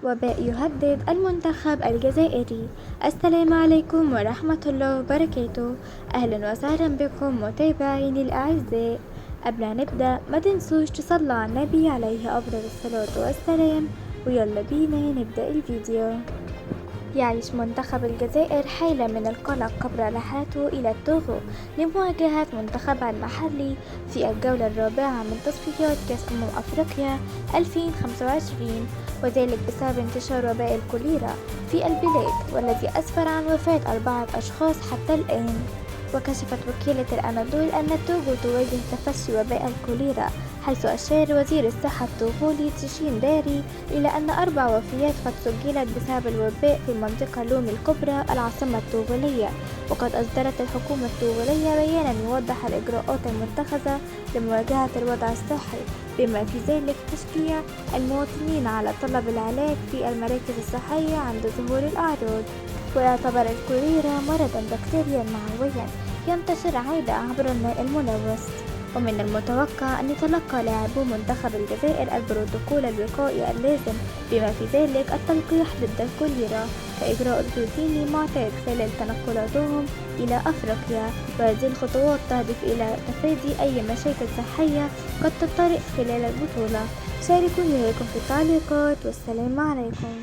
وباء يهدد المنتخب الجزائري. السلام عليكم ورحمة الله وبركاته. أهلا وسهلا بكم متابعيني الأعزاء. قبل ما نبدأ ما تنسوش تصلوا على النبي عليه أفضل الصلاة والسلام، ويلا بينا نبدأ الفيديو. يعيش منتخب الجزائر حالة من القلق قبل رحلاته إلى التوغو لمواجهة منتخبها المحلي في الجولة الرابعة من تصفيات كأس أفريقيا 2025، وذلك بسبب انتشار وباء الكوليرا في البلاد والذي أسفر عن وفاة 4 أشخاص حتى الآن. وكشفت وكالة الأناضول أن التوغو تواجه تفشي وباء الكوليرا، حيث أشار وزير الصحة التوغولي تشين داري إلى أن 4 وفيات قد سجلت بسبب الوباء في المنطقة لومي الكبرى العاصمة التوغولية. وقد أصدرت الحكومة التوغولية بيانا يوضح الإجراءات المتخذة لمواجهة الوضع الصحي، بما في ذلك تشجيع المواطنين على طلب العلاج في المراكز الصحية عند ظهور الأعراض. ويعتبر الكوليرا مرضا بكتيريا معويا ينتشر عادة عبر الماء الملوث، ومن المتوقع أن يتلقى لاعبو منتخب الجزائر البروتوكول الوقائي اللازم، بما في ذلك التلقيح ضد الكوليرا كإجراء روتيني معتاد خلال تنقلاتهم إلى أفريقيا. وهذه الخطوات تهدف إلى تفادي أي مشاكل صحية قد تطرأ خلال البطولة. شاركوني رأيكم في التعليقات، والسلام عليكم.